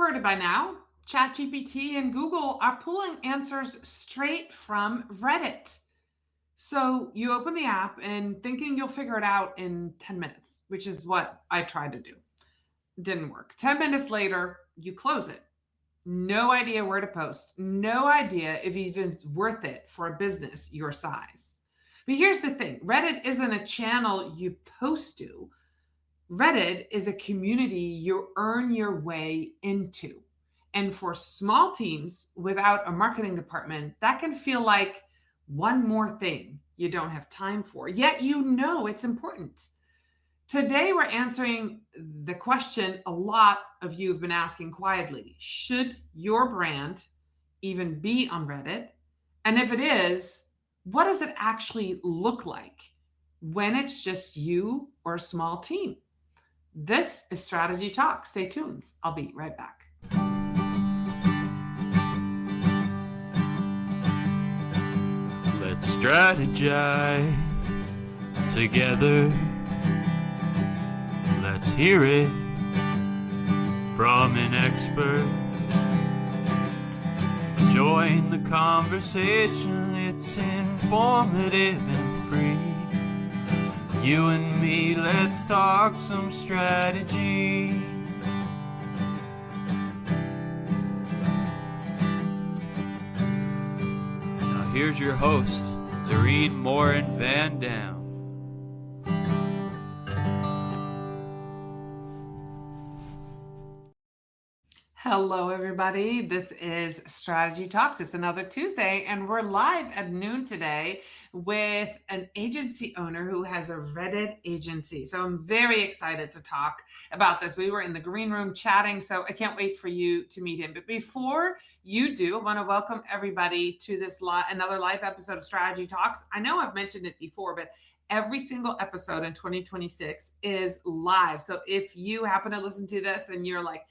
heard it by now. ChatGPT and Google are pulling answers straight from Reddit. So you open the app and thinking you'll figure it out in 10 minutes, which is what I tried to do. Didn't work. 10 minutes later, you close it. No idea where to post. No idea if even it's worth it for a business your size. But here's the thing. Reddit isn't a channel you post to. Reddit is a community you earn your way into. And for small teams without a marketing department, that can feel like one more thing you don't have time for, yet you know it's important. Today, we're answering the question a lot of you have been asking quietly. Should your brand even be on Reddit? And if it is, what does it actually look like when it's just you or a small team? This is Strategy Talk. Stay tuned. I'll be right back. Let's strategize together. Let's hear it from an expert. Join the conversation, it's informative and free. You and me, let's talk some strategy. Now here's your host, Dorien Morin-van Dam. Hello, everybody. This is Strategy Talks. It's another Tuesday, and we're live at noon today with an agency owner who has a Reddit agency. So I'm very excited to talk about this. We were in the green room chatting, so I can't wait for you to meet him. But before you do, I want to welcome everybody to this another live episode of Strategy Talks. I know I've mentioned it before, but every single episode in 2026 is live. So if you happen to listen to this and you're like,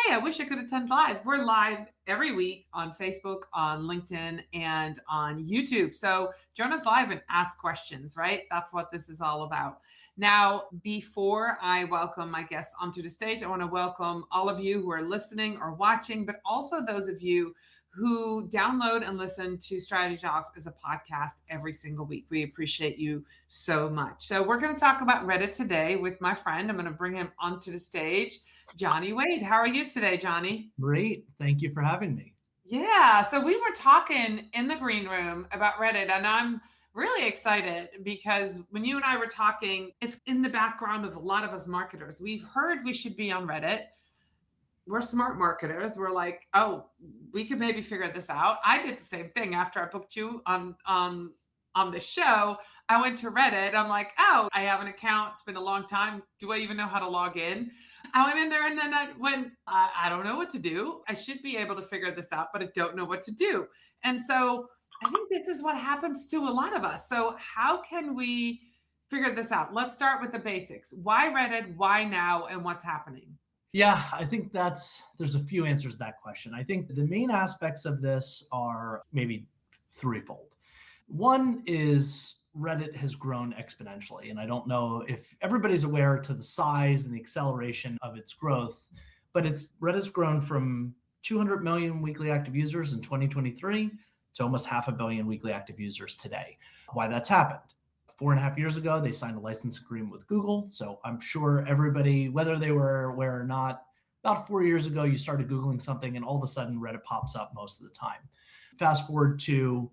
hey, I wish I could attend live. We're live every week on Facebook, on LinkedIn, and on YouTube. So join us live and ask questions, right? That's what this is all about. Now, before I welcome my guests onto the stage, I want to welcome all of you who are listening or watching, but also those of you who download and listen to Strategy Talks as a podcast every single week. We appreciate you so much. So we're going to talk about Reddit today with my friend. I'm going to bring him onto the stage. Johnny Wade. How are you today, Johnny? Great. Thank you for having me. Yeah. So we were talking in the green room about Reddit, and I'm really excited because when you and I were talking, it's in the background of a lot of us marketers. We've heard we should be on Reddit. We're smart marketers. We're like, oh, we could maybe figure this out. I did the same thing after I booked you on the show. I went to Reddit. I'm like, oh, I have an account. It's been a long time. Do I even know how to log in? I went in there and then I don't know what to do. I should be able to figure this out, but I don't know what to do. And so I think this is what happens to a lot of us. So how can we figure this out? Let's start with the basics. Why Reddit? Why now? And what's happening? Yeah, I think there's a few answers to that question. I think the main aspects of this are maybe threefold. One is Reddit has grown exponentially, and I don't know if everybody's aware to the size and the acceleration of its growth, but Reddit's grown from 200 million weekly active users in 2023 to almost 500 million weekly active users today. Why that's happened? 4.5 years ago, they signed a license agreement with Google. So I'm sure everybody, whether they were aware or not, about 4 years ago, you started Googling something and all of a sudden Reddit pops up most of the time. Fast forward to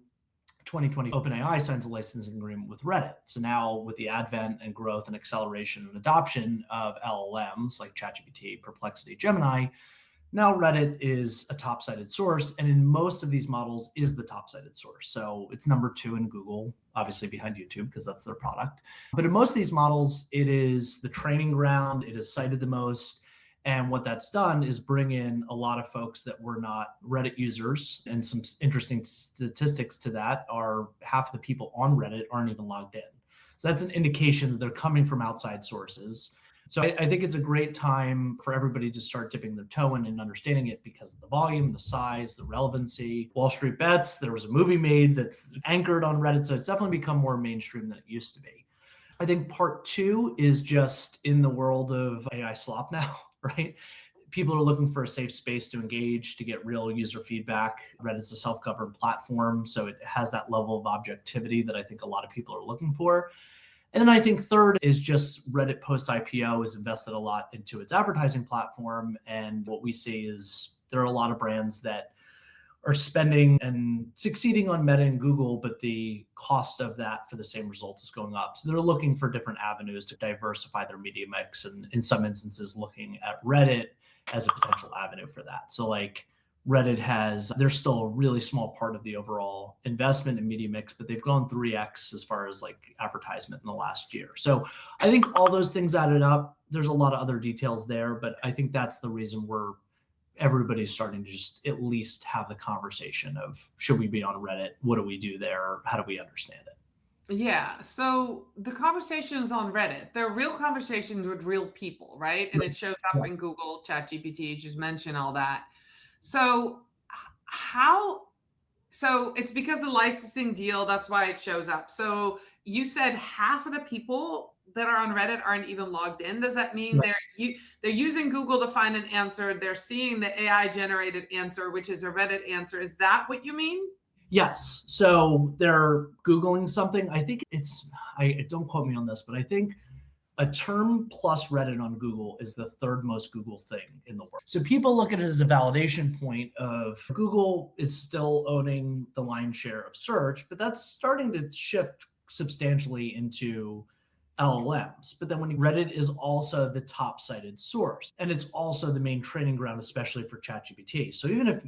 2020, OpenAI signs a licensing agreement with Reddit. So now with the advent and growth and acceleration and adoption of LLMs like ChatGPT, Perplexity, Gemini, now Reddit is a top-cited source, and in most of these models is the top-cited source. So it's number 2 in Google, obviously behind YouTube because that's their product. But in most of these models, it is the training ground, it is cited the most. And what that's done is bring in a lot of folks that were not Reddit users. And some interesting statistics to that are half of the people on Reddit aren't even logged in. So that's an indication that they're coming from outside sources. So I think it's a great time for everybody to start dipping their toe in and understanding it because of the volume, the size, the relevancy. Wall Street Bets, there was a movie made that's anchored on Reddit. So it's definitely become more mainstream than it used to be. I think part 2 is just in the world of AI slop now, right? people are looking for a safe space to engage, to get real user feedback. Reddit's a self-governed platform, so it has that level of objectivity that I think a lot of people are looking for. And then I think third is just Reddit post IPO has invested a lot into its advertising platform. And what we see is there are a lot of brands that are spending and succeeding on Meta and Google, but the cost of that for the same result is going up. So they're looking for different avenues to diversify their media mix, and in some instances looking at Reddit as a potential avenue for that. So like there's still a really small part of the overall investment in media mix, but they've gone 3x as far as like advertisement in the last year. So I think all those things added up. There's a lot of other details there, but I think that's the reason everybody's starting to just at least have the conversation of, should we be on Reddit? What do we do there? How do we understand it? Yeah. So the conversations on Reddit, they're real conversations with real people, right? And it shows up in Google, ChatGPT, you just mentioned all that. So so it's because the licensing deal, that's why it shows up. So you said half of the people that are on Reddit aren't even logged in. Does that mean they're using Google to find an answer? They're seeing the AI generated answer, which is a Reddit answer. Is that what you mean? Yes. So they're Googling something. I think don't quote me on this, but I think a term plus Reddit on Google is the third most Google thing in the world. So people look at it as a validation point of Google is still owning the lion's share of search, but that's starting to shift substantially into LLMs. But then when Reddit is also the top cited source, and it's also the main training ground, especially for ChatGPT. So even if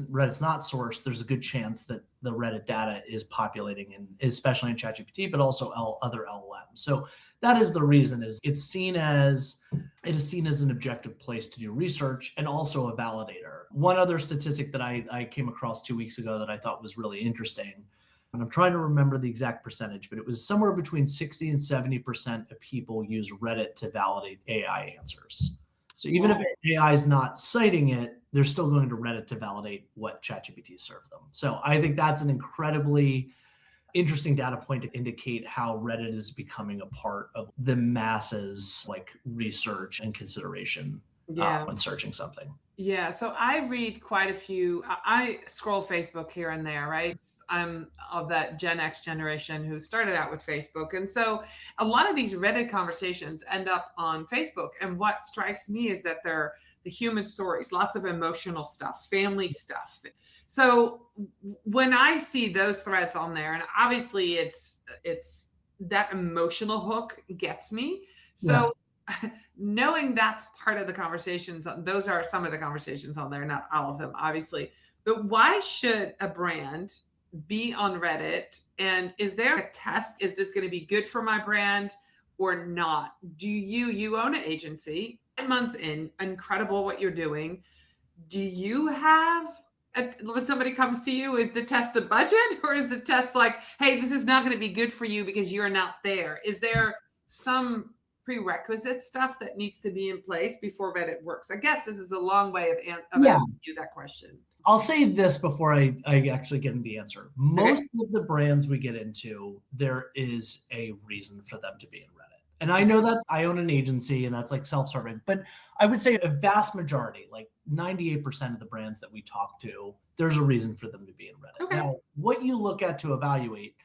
Reddit's not sourced, there's a good chance that the Reddit data is populating, especially in ChatGPT, but also other LLMs. So that is the reason it is seen as an objective place to do research and also a validator. One other statistic that I came across 2 weeks ago that I thought was really interesting, and I'm trying to remember the exact percentage, but it was somewhere between 60 and 70% of people use Reddit to validate AI answers. So even if AI is not citing it, they're still going to Reddit to validate what ChatGPT served them. So I think that's an incredibly interesting data point to indicate how Reddit is becoming a part of the masses, like research and consideration when searching something. Yeah, so I read quite a few. I scroll Facebook here and there, right? I'm of that Gen X generation who started out with Facebook. And so a lot of these Reddit conversations end up on Facebook. And what strikes me is that they're the human stories, lots of emotional stuff, family stuff. So when I see those threads on there, and obviously it's that emotional hook gets me. So knowing that's part of the conversations, those are some of the conversations on there, not all of them, obviously. But why should a brand be on Reddit? And is there a test? Is this going to be good for my brand or not? Do you own an agency, 10 months in, incredible what you're doing. Do you have, when somebody comes to you, is the test a budget, or is the test like, hey, this is not going to be good for you because you're not there? Is there some prerequisite stuff that needs to be in place before Reddit works? I guess this is a long way of asking you that question. I'll say this before I actually get into the answer. Most of the brands we get into, there is a reason for them to be in Reddit. And I know that I own an agency and that's like self-serving, but I would say a vast majority, like 98% of the brands that we talk to, there's a reason for them to be in Reddit. Okay. Now, what you look at to evaluate,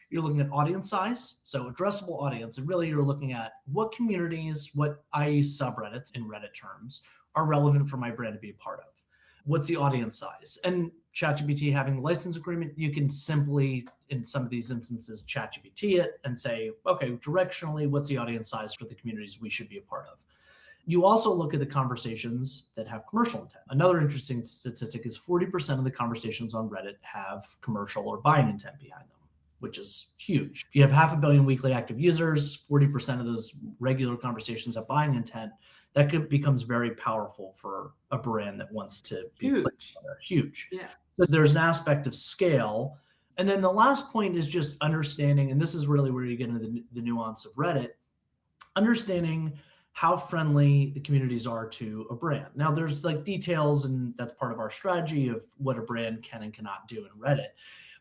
you're looking at audience size, so addressable audience, and really you're looking at what communities, i.e. subreddits in Reddit terms, are relevant for my brand to be a part of. What's the audience size? And ChatGPT having the license agreement, you can simply, in some of these instances, ChatGPT it and say, okay, directionally, what's the audience size for the communities we should be a part of? You also look at the conversations that have commercial intent. Another interesting statistic is 40% of the conversations on Reddit have commercial or buying intent behind them, which is huge. If you have 500 million weekly active users, 40% of those regular conversations have buying intent. That becomes very powerful for a brand that wants to be huge. Yeah. So there's an aspect of scale. And then the last point is just understanding, and this is really where you get into the nuance of Reddit, understanding how friendly the communities are to a brand. Now there's like details, and that's part of our strategy of what a brand can and cannot do in Reddit.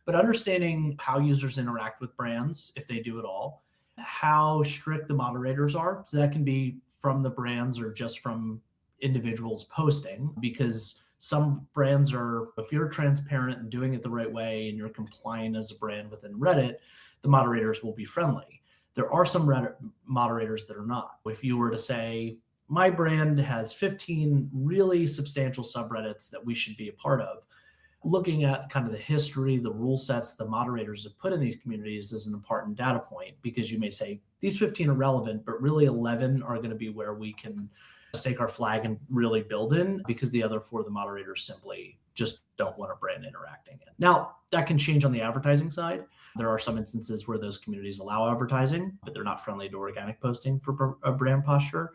But understanding how users interact with brands, if they do at all, how strict the moderators are. So that can be from the brands or just from individuals posting, because some brands are, if you're transparent and doing it the right way and you're compliant as a brand within Reddit, the moderators will be friendly. There are some Reddit moderators that are not. If you were to say, my brand has 15 really substantial subreddits that we should be a part of, looking at kind of the history, the rule sets the moderators have put in these communities is an important data point, because you may say these 15 are relevant, but really 11 are going to be where we can stake our flag and really build in, because the other 4, the moderators simply just don't want a brand interacting in. Now, that can change on the advertising side. There are some instances where those communities allow advertising, but they're not friendly to organic posting for a brand posture.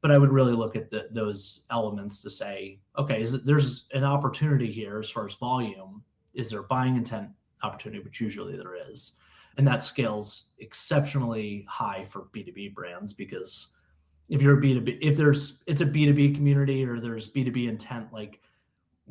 But I would really look at those elements to say, okay, there's an opportunity here as far as volume. Is there buying intent opportunity, which usually there is? And that scales exceptionally high for B2B brands, because if you're a B2B, it's a B2B community or there's B2B intent, like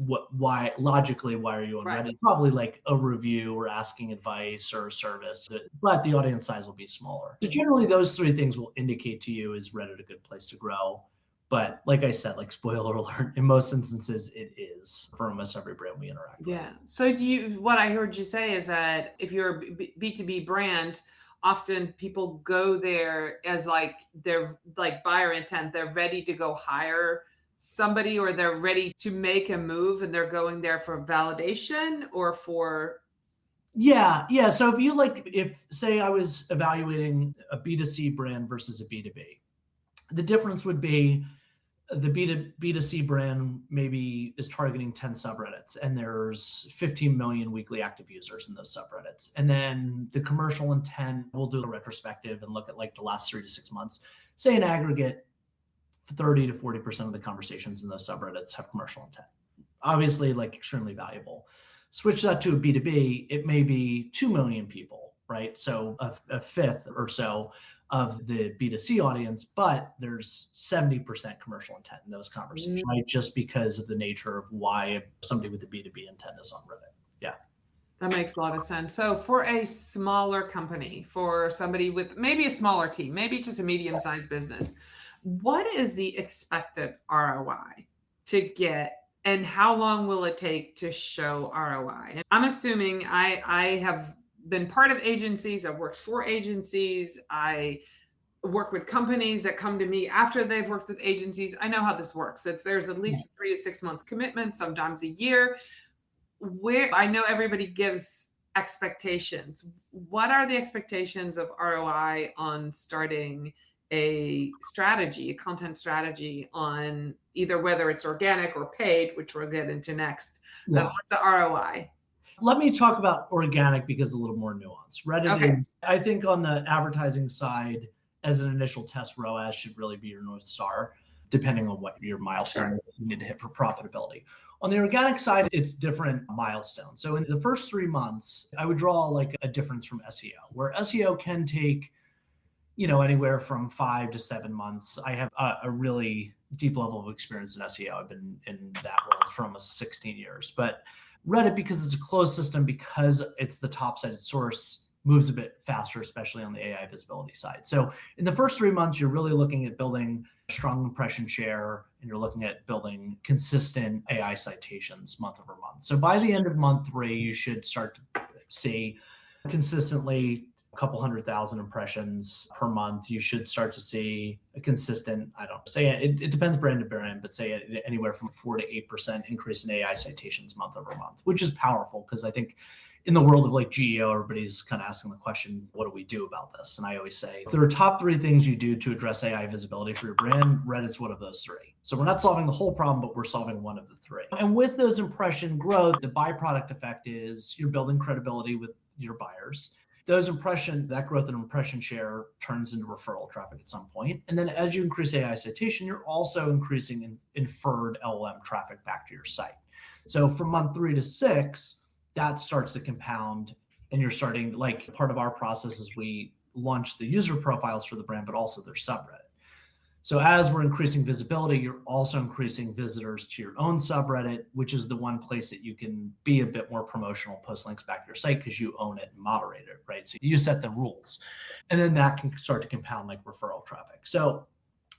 why are you on Right. Reddit? It's probably like a review or asking advice or a service, but the audience size will be smaller. So generally those 3 things will indicate to you, is Reddit a good place to grow? But like I said, like spoiler alert, in most instances it is for almost every brand we interact with. Yeah. So what I heard you say is that if you're a B2B brand, often people go there as like they're like buyer intent, they're ready to go hire somebody, or they're ready to make a move and they're going there for validation or for. Yeah. So if say I was evaluating a B2C brand versus a B2B, the difference would be the B2C brand maybe is targeting 10 subreddits and there's 15 million weekly active users in those subreddits. And then the commercial intent, we'll do a retrospective and look at like the last 3 to 6 months, say in aggregate, 30 to 40% of the conversations in those subreddits have commercial intent. Obviously, like extremely valuable. Switch that to a B2B, it may be 2 million people, right? So a fifth or so of the B2C audience, but there's 70% commercial intent in those conversations, right? Just because of the nature of why somebody with the B2B intent is on Reddit. Yeah. That makes a lot of sense. So for a smaller company, for somebody with maybe a smaller team, maybe just a medium-sized business, what is the expected ROI to get, and how long will it take to show ROI? And I'm assuming I have been part of agencies. I've worked for agencies. I work with companies that come to me after they've worked with agencies. I know how this works. There's at least 3 to 6 month commitment, sometimes a year. Where I know everybody gives expectations. What are the expectations of ROI on starting a strategy, a content strategy, on either whether it's organic or paid, which we'll get into next? What's the ROI? Let me talk about organic because it's a little more nuanced. Reddit is, I think on the advertising side, as an initial test, ROAS should really be your North Star, depending on what your milestone is that you need to hit for profitability. On the organic side, it's different milestones. So in the first 3 months, I would draw like a difference from SEO, where SEO can take, anywhere from 5 to 7 months. I have a really deep level of experience in SEO. I've been in that world for almost 16 years. But Reddit, because it's a closed system, because it's the top-cited source, moves a bit faster, especially on the AI visibility side. So in the first 3 months, you're really looking at building strong impression share, and you're looking at building consistent AI citations month over month. So by the end of month 3, you should start to see consistently a couple 100,000 impressions per month. You should start to see a consistent, it depends brand to brand, but say anywhere from 4 to 8% increase in AI citations month over month, which is powerful, because I think in the world of like GEO, everybody's kind of asking the question, what do we do about this? And I always say, if there are top 3 things you do to address AI visibility for your brand, Reddit's one of those 3. So we're not solving the whole problem, but we're solving one of the 3. And with those impression growth, the byproduct effect is you're building credibility with your buyers. That growth in impression share turns into referral traffic at some point. And then as you increase AI citation, you're also increasing inferred LLM traffic back to your site. So from month 3 to 6, that starts to compound, and you're starting, like, part of our process is we launch the user profiles for the brand, but also their subreddit. So as we're increasing visibility, you're also increasing visitors to your own subreddit, which is the one place that you can be a bit more promotional, post links back to your site because you own it and moderate it, right? So you set the rules, and then that can start to compound like referral traffic. So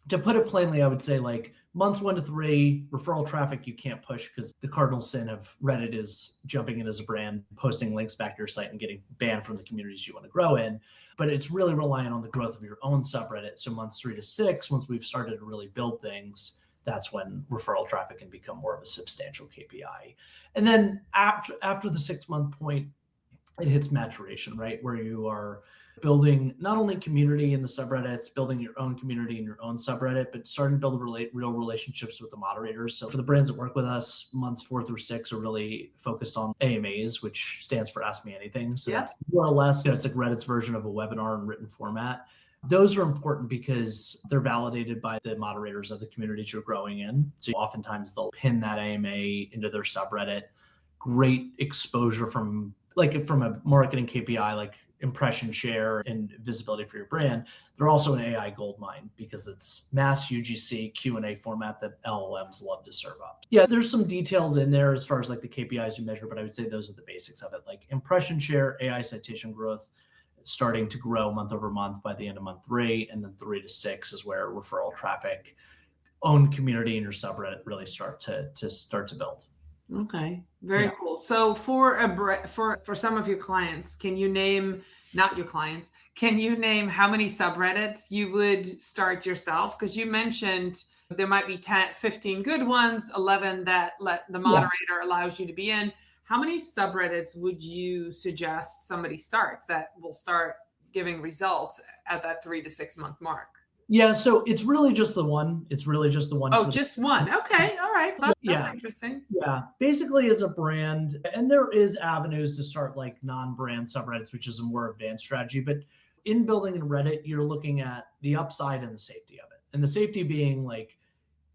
To put it plainly, I would say like months 1 to 3, referral traffic you can't push because the cardinal sin of Reddit is jumping in as a brand, posting links back to your site and getting banned from the communities you want to grow in. But it's really reliant on the growth of your own subreddit. So months 3 to 6, once we've started to really build things, that's when referral traffic can become more of a substantial KPI. And then after the 6-month point, it hits maturation, right? Where you are building not only community in the subreddits, building your own community in your own subreddit, but starting to build real relationships with the moderators. So for the brands that work with us, months 4 through 6 are really focused on AMAs, which stands for Ask Me Anything. So that's more or less, it's like Reddit's version of a webinar in written format. Those are important because they're validated by the moderators of the communities you're growing in. So oftentimes they'll pin that AMA into their subreddit. Great exposure from a marketing KPI, like impression share and visibility for your brand. They're also an AI goldmine because it's mass UGC Q&A format that LLMs love to serve up. Yeah, there's some details in there as far as like the KPIs you measure, but I would say those are the basics of it. Like impression share, AI citation growth, starting to grow month over month by the end of month 3, and then 3 to 6 is where referral traffic, own community in your subreddit really start to build. Okay, very cool. So for some of your clients, can you name, not your clients, can you name how many subreddits you would start yourself? Because you mentioned there might be 10, 15 good ones, 11 that the moderator allows you to be in. How many subreddits would you suggest somebody starts that will start giving results at that 3 to 6 month mark? Yeah, so it's really just the one. Oh, just one. Okay, all right. That's interesting. Yeah, basically as a brand, and there is avenues to start like non-brand subreddits, which is a more advanced strategy. But in building in Reddit, you're looking at the upside and the safety of it. And the safety being like,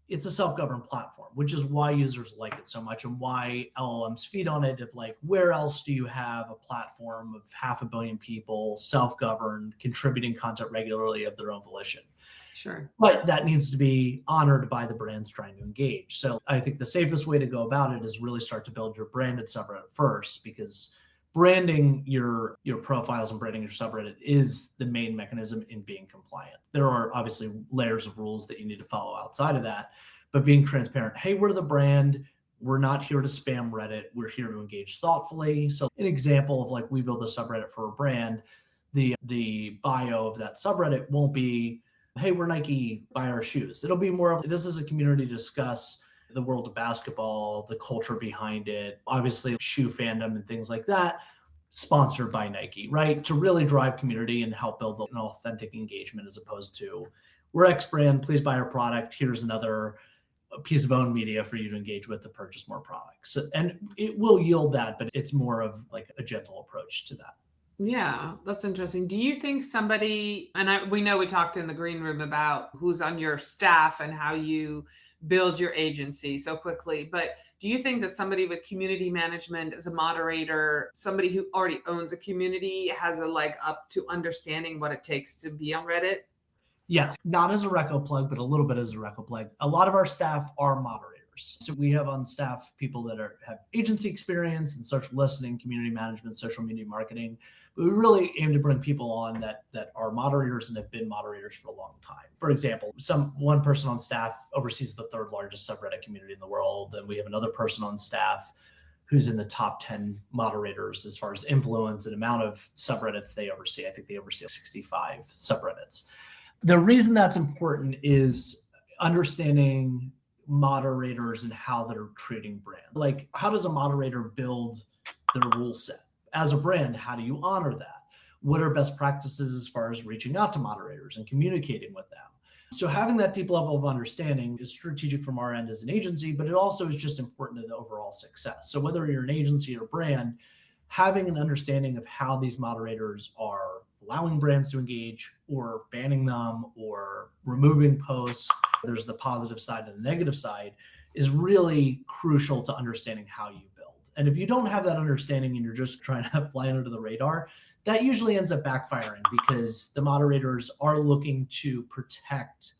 it's a self-governed platform, which is why users like it so much and why LLMs feed on it. Of like, where else do you have a platform of 500 million people, self-governed, contributing content regularly of their own volition? Sure. But that needs to be honored by the brands trying to engage. So I think the safest way to go about it is really start to build your branded subreddit first, because branding your profiles and branding your subreddit is the main mechanism in being compliant. There are obviously layers of rules that you need to follow outside of that, but being transparent. Hey, we're the brand. We're not here to spam Reddit. We're here to engage thoughtfully. So an example of like, we build a subreddit for a brand, the bio of that subreddit won't be, hey, we're Nike, buy our shoes. It'll be more of, this is a community to discuss the world of basketball, the culture behind it, obviously shoe fandom and things like that, sponsored by Nike, right? To really drive community and help build an authentic engagement, as opposed to, we're X brand, please buy our product. Here's another piece of owned media for you to engage with to purchase more products. And it will yield that, but it's more of like a gentle approach to that. Yeah, that's interesting. Do you think somebody, and we know we talked in the green room about who's on your staff and how you build your agency so quickly, but do you think that somebody with community management as a moderator, somebody who already owns a community, has a leg up to understanding what it takes to be on Reddit? Yes, not as a reco plug, but a little bit as a reco plug. A lot of our staff are moderators. So we have on staff people that have agency experience in social listening, community management, social media marketing. But we really aim to bring people on that are moderators and have been moderators for a long time. For example, one person on staff oversees the 3rd largest subreddit community in the world. And we have another person on staff who's in the top 10 moderators as far as influence and amount of subreddits they oversee. I think they oversee 65 subreddits. The reason that's important is understanding moderators and how they're treating brands. Like, how does a moderator build their rule set? As a brand, how do you honor that? What are best practices as far as reaching out to moderators and communicating with them? So having that deep level of understanding is strategic from our end as an agency, but it also is just important to the overall success. So whether you're an agency or brand, having an understanding of how these moderators are allowing brands to engage or banning them or removing posts, there's the positive side and the negative side, is really crucial to understanding how you build. And if you don't have that understanding and you're just trying to fly under the radar, that usually ends up backfiring, because the moderators are looking to protect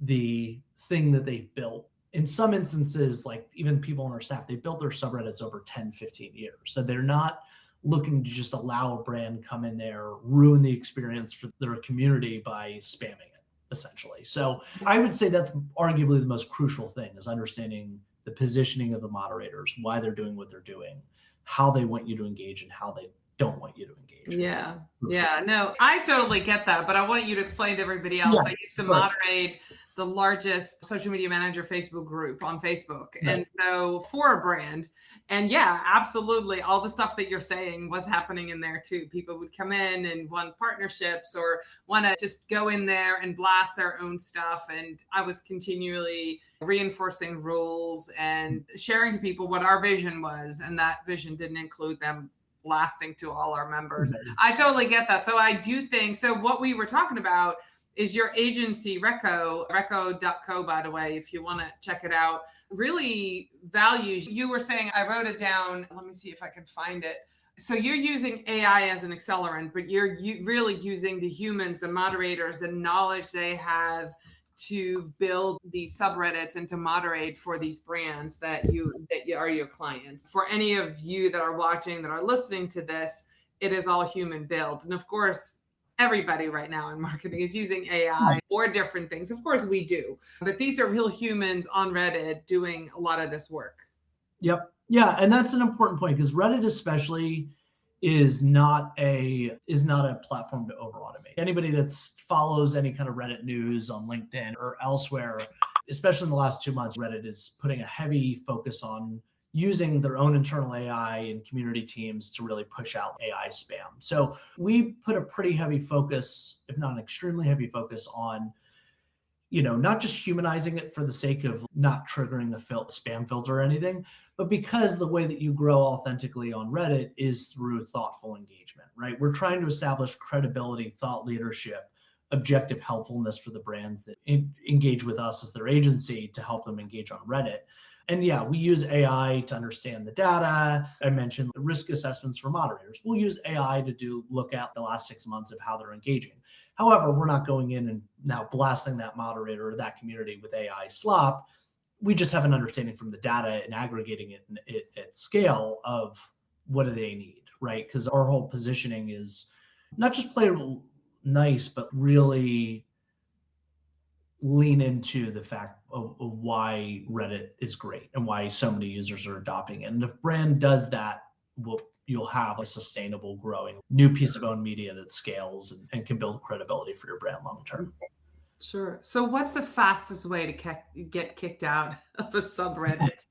the thing that they've built. In some instances, like even people on our staff, they built their subreddits over 10, 15 years. So they're not looking to just allow a brand come in there, ruin the experience for their community by spamming it. essentially. So I would say that's arguably the most crucial thing, is understanding the positioning of the moderators, why they're doing what they're doing, how they want you to engage, and how they don't want you to engage. Yeah. Crucial. Yeah. No, I totally get that, but I want you to explain to everybody else. Yeah, I used to of course. moderate the largest social media manager Facebook group on Facebook. Right. And so for a brand, and yeah, absolutely. All the stuff that you're saying was happening in there too. People would come in and want partnerships or want to just go in there and blast their own stuff. And I was continually reinforcing rules and sharing to people what our vision was. And that vision didn't include them blasting to all our members. I totally get that. So I do think, so what we were talking about is your agency, reco.co, by the way, if you want to check it out, really values. You were saying, I wrote it down. Let me see if I can find it. So you're using AI as an accelerant, but you're really using the humans, the moderators, the knowledge they have to build these subreddits and to moderate for these brands that you are your clients. For any of you that are watching, that are listening to this, it is all human built. And of course, everybody right now in marketing is using AI or different things. Of course we do, but these are real humans on Reddit doing a lot of this work. Yep. Yeah. And that's an important point, because Reddit especially is not a platform to over automate. Anybody that follows any kind of Reddit news on LinkedIn or elsewhere, especially in the last 2 months, Reddit is putting a heavy focus on using their own internal AI and community teams to really push out AI spam. So we put a pretty heavy focus, if not an extremely heavy focus, on not just humanizing it for the sake of not triggering a spam filter or anything, but because the way that you grow authentically on Reddit is through thoughtful engagement, right? We're trying to establish credibility, thought leadership, objective helpfulness for the brands that engage with us as their agency to help them engage on Reddit. And yeah, we use AI to understand the data. I mentioned the risk assessments for moderators. We'll use AI to look at the last 6 months of how they're engaging. However, we're not going in and now blasting that moderator or that community with AI slop. We just have an understanding from the data and aggregating it at scale of what do they need, right? Because our whole positioning is not just play nice, but really lean into the fact of why Reddit is great and why so many users are adopting it. And if brand does that, you'll have a sustainable, growing new piece of owned media that scales and can build credibility for your brand long term. Sure. So what's the fastest way to get kicked out of a subreddit?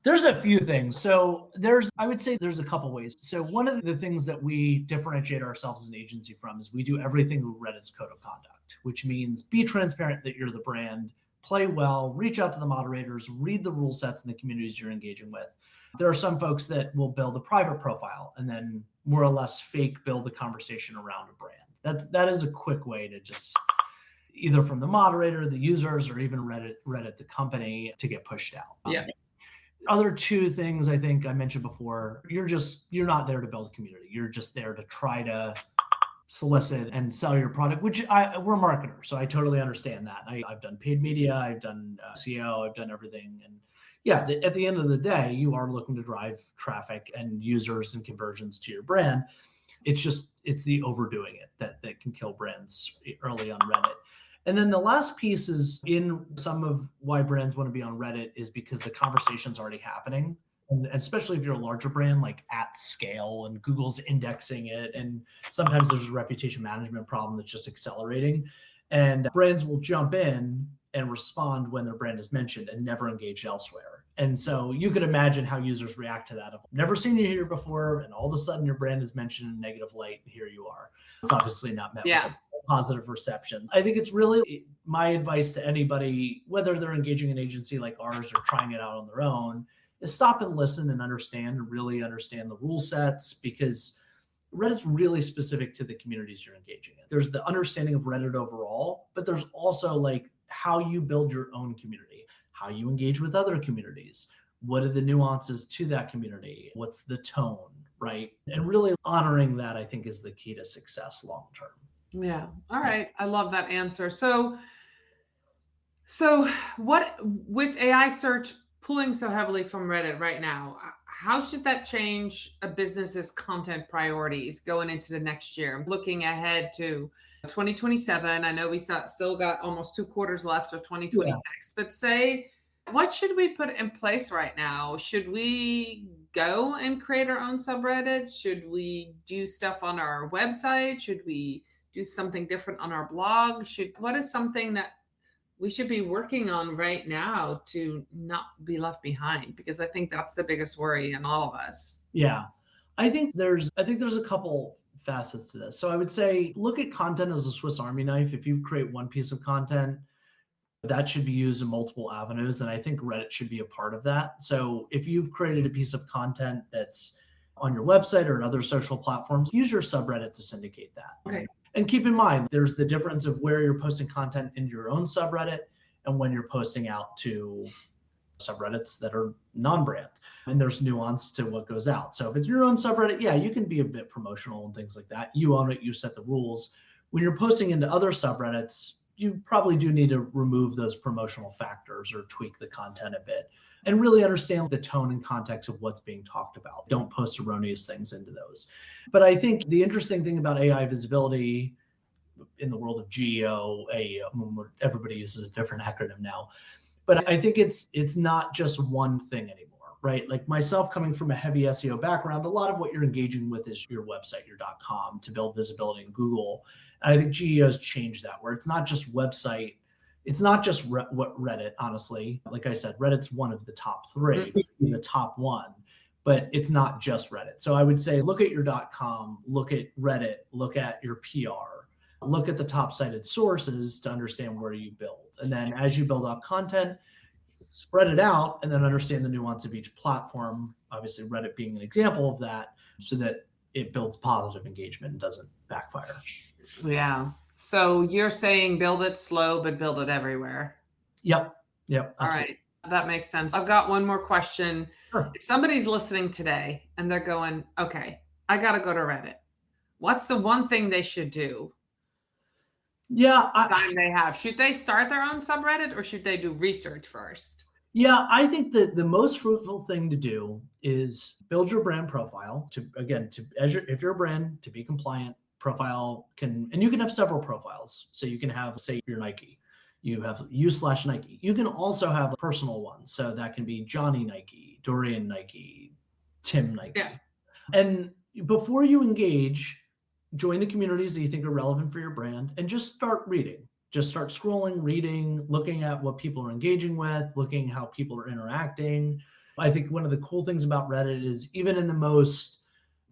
There's a few things. So I would say there's a couple ways. So one of the things that we differentiate ourselves as an agency from is we do everything through Reddit's code of conduct, which means be transparent that you're the brand, play well, reach out to the moderators, read the rule sets in the communities you're engaging with. There are some folks that will build a private profile and then more or less fake build a conversation around a brand. That is a quick way to just either from the moderator, the users, or even Reddit, the company, to get pushed out. Yeah. Other two things I think I mentioned before, you're not there to build a community. You're just there to try to solicit and sell your product, which we're marketers. So I totally understand that. I've done paid media, I've done SEO, I've done everything. And yeah, at the end of the day, you are looking to drive traffic and users and conversions to your brand. It's the overdoing it that can kill brands early on Reddit. And then the last piece is in some of why brands want to be on Reddit is because the conversation's already happening. And especially if you're a larger brand, like at scale, and Google's indexing it. And sometimes there's a reputation management problem that's just accelerating. And brands will jump in and respond when their brand is mentioned and never engage elsewhere. And so you could imagine how users react to that. I've never seen you here before, and all of a sudden your brand is mentioned in a negative light, and here you are. It's obviously not met with a positive reception. I think it's really my advice to anybody, whether they're engaging an agency like ours or trying it out on their own, is stop and listen and really understand the rule sets, because Reddit's really specific to the communities you're engaging in. There's the understanding of Reddit overall, but there's also like how you build your own community, how you engage with other communities, what are the nuances to that community, what's the tone, right? And really honoring that, I think, is the key to success long term. Yeah. All right. I love that answer. So what, with AI search pulling so heavily from Reddit right now, how should that change a business's content priorities going into the next year? Looking ahead to 2027. I know we still got almost 2 quarters left of Yeah. 2026, but say, what should we put in place right now? Should we go and create our own subreddit? Should we do stuff on our website? Should we do something different on our blog? What is something that we should be working on right now to not be left behind? Because I think that's the biggest worry in all of us. Yeah. I think there's a couple facets to this. So I would say look at content as a Swiss Army knife. If you create one piece of content, that should be used in multiple avenues. And I think Reddit should be a part of that. So if you've created a piece of content that's on your website or other social platforms, use your subreddit to syndicate that. Okay. And keep in mind, there's the difference of where you're posting content in your own subreddit and when you're posting out to subreddits that are non-brand. And there's nuance to what goes out. So if it's your own subreddit, yeah, you can be a bit promotional and things like that. You own it, you set the rules. When you're posting into other subreddits, you probably do need to remove those promotional factors or tweak the content a bit and really understand the tone and context of what's being talked about. Don't post erroneous things into those. But I think the interesting thing about AI visibility in the world of GEO, AEO, everybody uses a different acronym now. But I think it's not just one thing anymore, right? Like myself coming from a heavy SEO background, a lot of what you're engaging with is your website, your .com to build visibility in Google. And I think GEO's changed that where it's not just website, it's not just what Reddit, honestly. Like I said, Reddit's one of the top three, the top one, but it's not just Reddit. So I would say look at your .com, look at Reddit, look at your PR. Look at the top cited sources to understand where you build. And then as you build out content, spread it out and then understand the nuance of each platform. Obviously, Reddit being an example of that, so that it builds positive engagement and doesn't backfire. Yeah. So you're saying build it slow, but build it everywhere. Yep. All Absolutely. right. That makes sense. I've got one more question. Sure. If somebody's listening today and they're going, okay, I got to go to Reddit. What's the one thing they should do? Yeah. Time they have. Should they start their own subreddit or should they do research first? Yeah, I think that the most fruitful thing to do is build your brand profile if you're a brand, to be compliant. Profile and you can have several profiles. So you can have, say, your Nike, you have you/Nike. You can also have personal ones. So that can be Johnny Nike, Dorien Nike, Tim Nike. Yeah. And before you engage, join the communities that you think are relevant for your brand and just start reading. Just start scrolling, reading, looking at what people are engaging with, looking how people are interacting. I think one of the cool things about Reddit is even in the most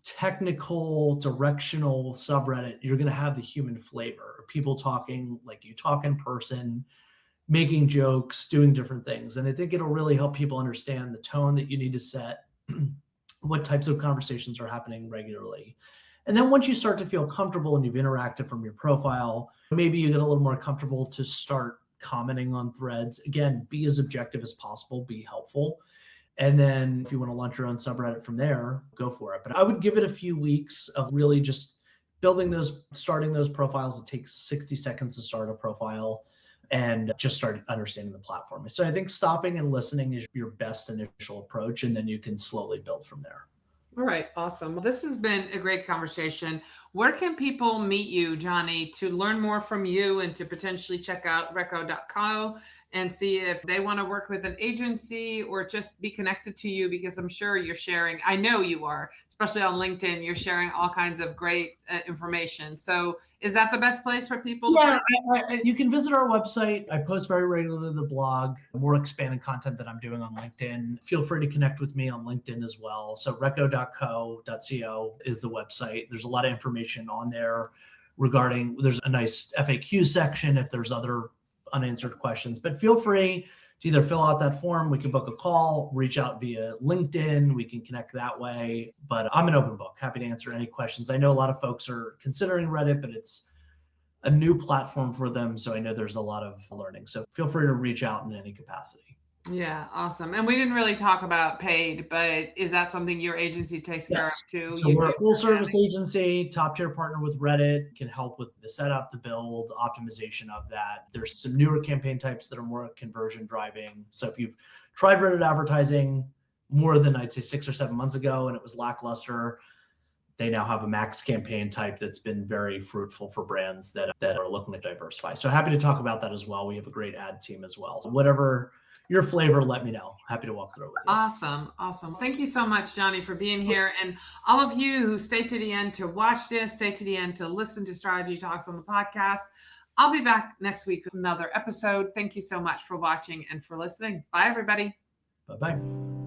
technical, directional subreddit, you're going to have the human flavor. People talking like you talk in person, making jokes, doing different things. And I think it'll really help people understand the tone that you need to set, what types of conversations are happening regularly. And then once you start to feel comfortable and you've interacted from your profile, maybe you get a little more comfortable to start commenting on threads. Again, be as objective as possible, be helpful. And then if you want to launch your own subreddit from there, go for it. But I would give it a few weeks of really just starting those profiles. It takes 60 seconds to start a profile and just start understanding the platform. So I think stopping and listening is your best initial approach, and then you can slowly build from there. All right. Awesome. Well, this has been a great conversation. Where can people meet you, Johnny, to learn more from you and to potentially check out reco.co and see if they want to work with an agency or just be connected to you? Because I'm sure you're sharing, I know you are, especially on LinkedIn, you're sharing all kinds of great information. So is that the best place for people? Yeah, you can visit our website. I post very regularly to the blog, more expanded content that I'm doing on LinkedIn. Feel free to connect with me on LinkedIn as well. So reco.co is the website. There's a lot of information on there there's a nice FAQ section if there's other unanswered questions, but feel free to either fill out that form. We can book a call, reach out via LinkedIn. We can connect that way, but I'm an open book, happy to answer any questions. I know a lot of folks are considering Reddit, but it's a new platform for them. So I know there's a lot of learning. So feel free to reach out in any capacity. Yeah, awesome. And we didn't really talk about paid, but is that something your agency takes care of too? So we're a full service agency, top tier partner with Reddit, can help with the setup, the build, optimization of that. There's some newer campaign types that are more conversion driving. So if you've tried Reddit advertising more than I'd say 6 or 7 months ago and it was lackluster, they now have a max campaign type that's been very fruitful for brands that are looking to diversify. So happy to talk about that as well. We have a great ad team as well. So whatever your flavor, let me know. Happy to walk through it with you. Awesome. Thank you so much, Johnny, for being here. And all of you who stay to the end to watch this, stay to the end to listen to Strategy Talks on the podcast. I'll be back next week with another episode. Thank you so much for watching and for listening. Bye, everybody. Bye-bye.